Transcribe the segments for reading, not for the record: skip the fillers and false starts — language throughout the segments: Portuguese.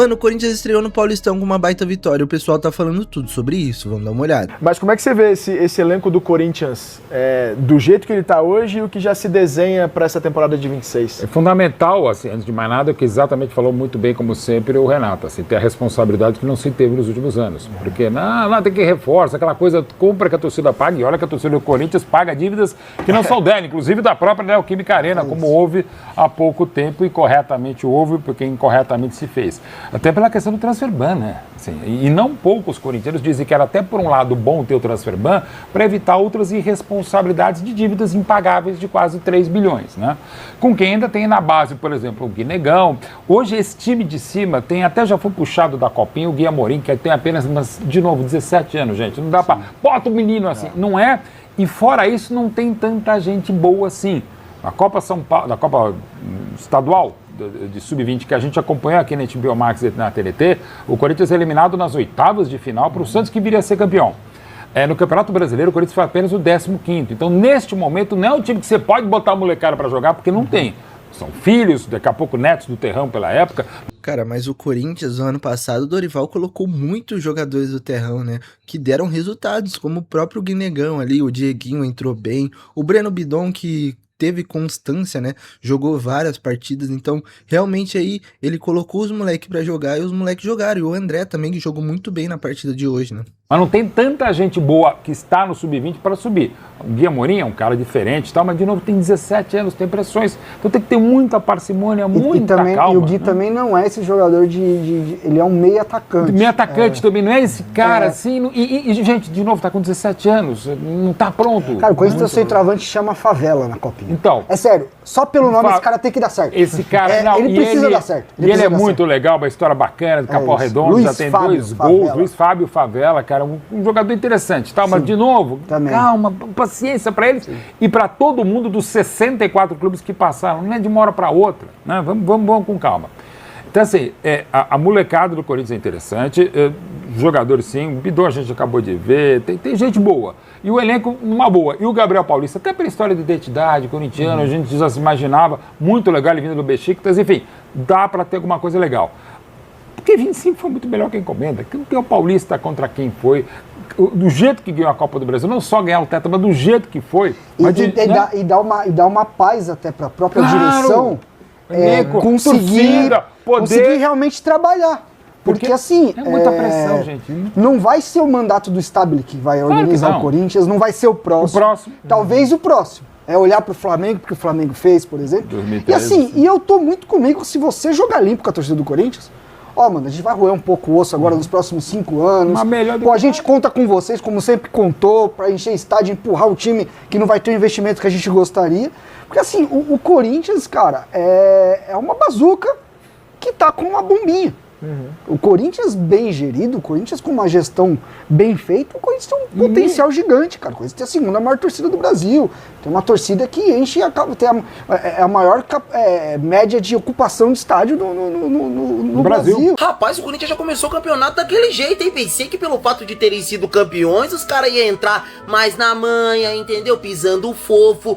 Mano, o Corinthians estreou no Paulistão com uma baita vitória. O pessoal tá falando tudo sobre isso, vamos dar uma olhada. Mas como é que você vê esse elenco do Corinthians do jeito que ele tá hoje e o que já se desenha para essa temporada de 26? É fundamental, assim, antes de mais nada, o que exatamente falou muito bem, como sempre, o Renato, assim, ter a responsabilidade que não se teve nos últimos anos. Porque, não, tem que reforçar, aquela coisa, compra que a torcida paga, e olha que a torcida do Corinthians paga dívidas que não são dela, inclusive da própria Neoquímica Arena, como houve há pouco tempo, e corretamente houve, porque incorretamente se fez. Até pela questão do transfer ban, né? Assim, e não poucos corintianos dizem que era até por um lado bom ter o transfer ban para evitar outras irresponsabilidades de dívidas impagáveis de quase 3 bilhões, né? Com quem ainda tem na base, por exemplo, o Guinegão. Hoje esse time de cima tem, até já foi puxado da copinha, o Gui Amorim, que tem apenas, de novo, 17 anos, gente. Não dá para... Bota o menino assim, não é? E fora isso, não tem tanta gente boa assim. A Copa São Paulo, da Copa Estadual, de Sub-20, que a gente acompanhou aqui na HBO Max e na TNT, o Corinthians é eliminado nas oitavas de final para o Santos, que viria a ser campeão. No Campeonato Brasileiro, o Corinthians foi apenas o 15º. Então, neste momento, não é um time que você pode botar a molecada para jogar, porque não tem. São filhos, daqui a pouco netos do terrão pela época. Cara, mas o Corinthians, no ano passado, o Dorival colocou muitos jogadores do terrão, né? Que deram resultados, como o próprio Guinegão ali, o Dieguinho entrou bem, o Breno Bidon, que teve constância, né? Jogou várias partidas, então realmente aí ele colocou os moleques pra jogar e os moleques jogaram. E o André também, que jogou muito bem na partida de hoje, né? Mas não tem tanta gente boa que está no Sub-20 para subir. O Gui Amorim é um cara diferente, tal, mas de novo tem 17 anos, tem pressões. Então tem que ter muita parcimônia, muita calma. E o Gui também não é esse jogador ele é um meio atacante. Meio atacante também, não é esse cara assim. E, gente, de novo, tá com 17 anos, não tá pronto. Cara, o Corinthians tem o centroavante chama Favela na Copinha. Então. É sério, só pelo nome esse cara tem que dar certo. Esse cara, ele precisa dar certo. Ele é muito legal, uma história bacana, do Capão Redondo, já tem 2 gols. Luiz Fábio Favela, cara, um jogador interessante, tá? Mas de novo, calma, paciência pra eles e pra todo mundo dos 64 clubes que passaram, não é de uma hora pra outra, né? Vamos com calma. Então, assim, a molecada do Corinthians é interessante, jogadores sim, o Bidon a gente acabou de ver, tem gente boa. E o elenco, uma boa. E o Gabriel Paulista, até pela história de identidade corintiana, a gente já se imaginava, muito legal ele vindo do Besiktas, enfim, dá para ter alguma coisa legal. Porque 25 foi muito melhor que a encomenda. Que o Paulista contra quem foi, do jeito que ganhou a Copa do Brasil, não só ganhar o teto, mas do jeito que foi. E dá uma paz até para a própria direção conseguir realmente trabalhar. Porque assim, é muita pressão, gente. Não vai ser o mandato do Stabile que vai organizar o Corinthians, não vai ser o próximo. Talvez o próximo. É olhar pro Flamengo, porque o Flamengo fez, por exemplo. 2013, e assim, e eu tô muito comigo, se você jogar limpo com a torcida do Corinthians, mano, a gente vai roer um pouco o osso agora nos próximos 5 anos. Pô, a gente conta com vocês, como sempre contou, pra encher estádio, empurrar o time que não vai ter o investimento que a gente gostaria. Porque assim, o Corinthians, cara, é uma bazuca que tá com uma bombinha. O Corinthians bem gerido, o Corinthians com uma gestão bem feita, o Corinthians tem um potencial gigante, cara. O Corinthians tem a segunda maior torcida do Brasil. Tem uma torcida que enche, tem a maior média de ocupação de estádio no Brasil. Rapaz, o Corinthians já começou o campeonato daquele jeito, hein? Pensei que pelo fato de terem sido campeões, os caras iam entrar mais na manha, entendeu? Pisando fofo,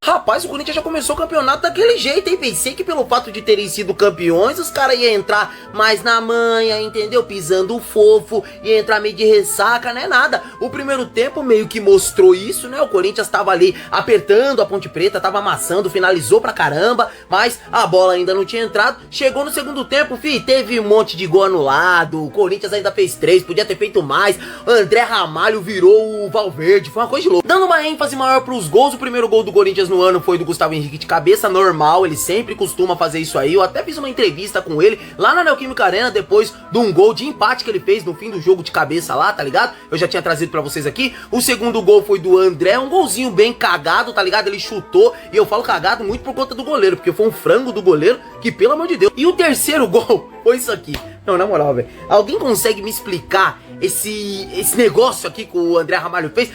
Rapaz, o Corinthians já começou o campeonato daquele jeito, hein? Pensei que pelo fato de terem sido campeões, os caras iam entrar mais na manha, entendeu? Pisando fofo, ia entrar meio de ressaca, né? Nada. O primeiro tempo meio que mostrou isso, né? O Corinthians tava ali apertando a Ponte Preta, tava amassando, finalizou pra caramba, mas a bola ainda não tinha entrado. Chegou no segundo tempo, teve um monte de gol anulado, o Corinthians ainda fez 3, podia ter feito mais. André Ramalho virou o Valverde, foi uma coisa de louco. Dando uma ênfase maior pros gols, o primeiro gol do Corinthians no ano foi do Gustavo Henrique de cabeça, normal, ele sempre costuma fazer isso aí. Eu até fiz uma entrevista com ele lá na Neoquímica Arena depois de um gol de empate que ele fez no fim do jogo de cabeça lá, tá ligado? Eu já tinha trazido pra vocês aqui. O segundo gol foi do André, um golzinho bem cagado, tá ligado? Ele chutou, e eu falo cagado muito por conta do goleiro, porque foi um frango do goleiro que, pelo amor de Deus. E o terceiro gol foi isso aqui. Não, na moral, velho, alguém consegue me explicar esse negócio aqui que o André Ramalho fez?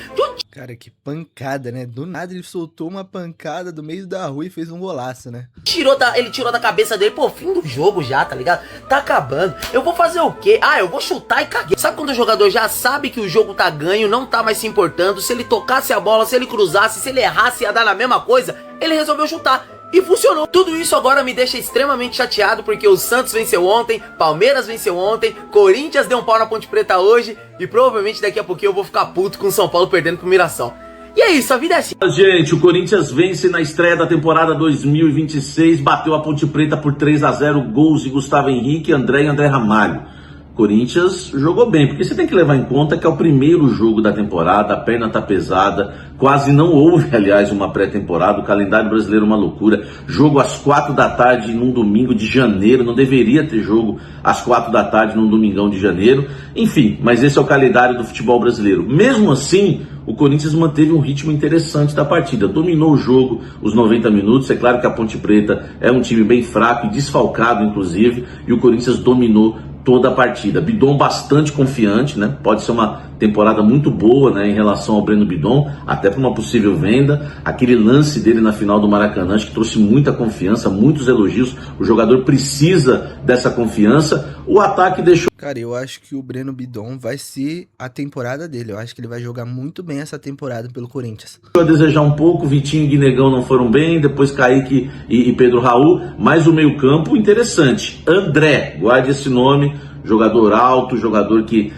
Cara, que pancada, né? Do nada ele soltou uma pancada do meio da rua e fez um golaço, né? Ele tirou da cabeça dele, pô, fim do jogo já, tá ligado? Tá acabando. Eu vou fazer o quê? Eu vou chutar e caguei. Sabe quando o jogador já sabe que o jogo tá ganho, não tá mais se importando, se ele tocasse a bola, se ele cruzasse, se ele errasse, ia dar na mesma coisa? Ele resolveu chutar. E funcionou. Tudo isso agora me deixa extremamente chateado porque o Santos venceu ontem, Palmeiras venceu ontem, Corinthians deu um pau na Ponte Preta hoje e provavelmente daqui a pouquinho eu vou ficar puto com o São Paulo perdendo pro Mirassol. E é isso, a vida é assim. Gente, o Corinthians vence na estreia da temporada 2026, bateu a Ponte Preta por 3-0, gols de Gustavo Henrique, André e André Ramalho. Corinthians jogou bem, porque você tem que levar em conta que é o primeiro jogo da temporada, a perna tá pesada, quase não houve, aliás, uma pré-temporada, o calendário brasileiro é uma loucura, jogo às 4 da tarde num domingo de janeiro, não deveria ter jogo às 4 da tarde num domingão de janeiro, enfim, mas esse é o calendário do futebol brasileiro. Mesmo assim, o Corinthians manteve um ritmo interessante da partida, dominou o jogo os 90 minutos, é claro que a Ponte Preta é um time bem fraco e desfalcado, inclusive, e o Corinthians dominou toda a partida. Bidon bastante confiante, né? Pode ser uma temporada muito boa, né, em relação ao Breno Bidon, até para uma possível venda. Aquele lance dele na final do Maracanã, acho que trouxe muita confiança, muitos elogios. O jogador precisa dessa confiança. O ataque deixou... Cara, eu acho que o Breno Bidon vai ser a temporada dele. Eu acho que ele vai jogar muito bem essa temporada pelo Corinthians. A desejar um pouco, Vitinho e Guinegão não foram bem, depois Kaique e Pedro Raul, mas o meio campo interessante. André, guarde esse nome, jogador alto, jogador que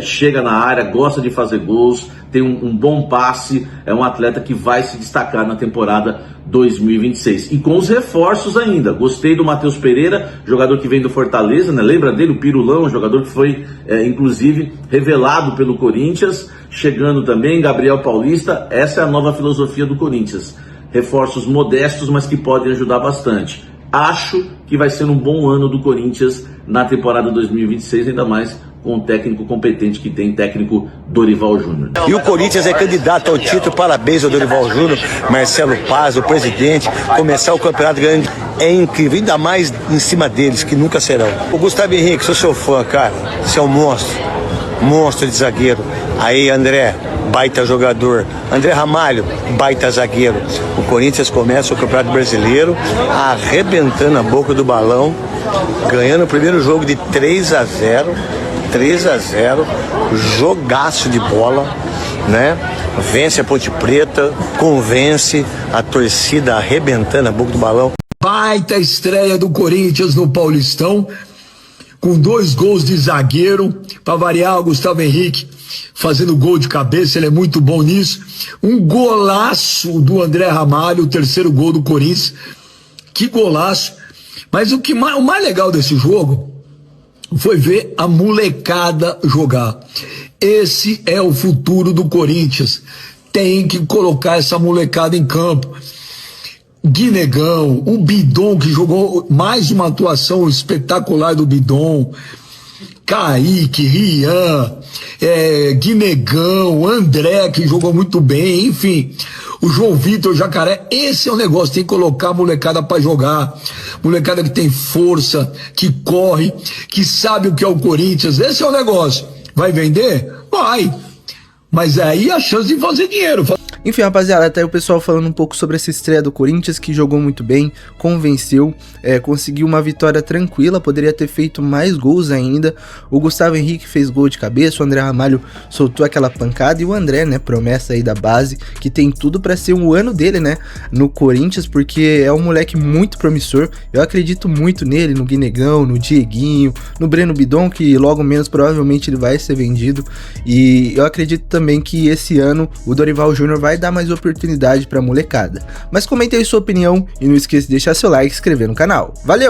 chega na área, gosta de fazer gols, tem um bom passe, é um atleta que vai se destacar na temporada 2026. E com os reforços ainda, gostei do Matheus Pereira, jogador que vem do Fortaleza, né? Lembra dele? O Pirulão, um jogador que foi, inclusive, revelado pelo Corinthians, chegando também, Gabriel Paulista, essa é a nova filosofia do Corinthians. Reforços modestos, mas que podem ajudar bastante. Acho que vai ser um bom ano do Corinthians na temporada 2026, ainda mais com um técnico competente que tem, técnico Dorival Júnior. E o Corinthians é candidato ao título, parabéns ao Dorival Júnior, Marcelo Paz, o presidente, começar o campeonato grande é incrível, ainda mais em cima deles, que nunca serão. O Gustavo Henrique, sou seu fã, cara, você é um monstro de zagueiro. Aí, André, baita jogador. André Ramalho, baita zagueiro. O Corinthians começa o Campeonato Brasileiro arrebentando a boca do balão, ganhando o primeiro jogo de 3-0, jogaço de bola, né? Vence a Ponte Preta, convence a torcida arrebentando a boca do balão. Baita estreia do Corinthians no Paulistão, com 2 gols de zagueiro, para variar, o Gustavo Henrique fazendo gol de cabeça, ele é muito bom nisso. Um golaço do André Ramalho, o 3º gol do Corinthians, que golaço. Mas o mais legal desse jogo foi ver a molecada jogar. Esse é o futuro do Corinthians, tem que colocar essa molecada em campo. Guinegão, o Bidon, que jogou mais uma atuação espetacular do Bidon, Kaique, Rian, Guinegão, André, que jogou muito bem, enfim, o João Vitor, Jacaré. Esse é o negócio, tem que colocar a molecada pra jogar, molecada que tem força, que corre, que sabe o que é o Corinthians. Esse é o negócio. Vai vender? Vai, mas aí a chance de fazer dinheiro. Enfim, rapaziada, tá aí o pessoal falando um pouco sobre essa estreia do Corinthians, que jogou muito bem, convenceu, conseguiu uma vitória tranquila, poderia ter feito mais gols ainda. O Gustavo Henrique fez gol de cabeça, o André Ramalho soltou aquela pancada, e o André, né, promessa aí da base, que tem tudo pra ser um ano dele, né, no Corinthians, porque é um moleque muito promissor. Eu acredito muito nele, no Guinegão, no Dieguinho, no Breno Bidon, que logo menos provavelmente ele vai ser vendido, e eu acredito também que esse ano o Dorival Júnior vai dar mais oportunidade pra molecada. Mas comente aí sua opinião e não esqueça de deixar seu like e se inscrever no canal. Valeu!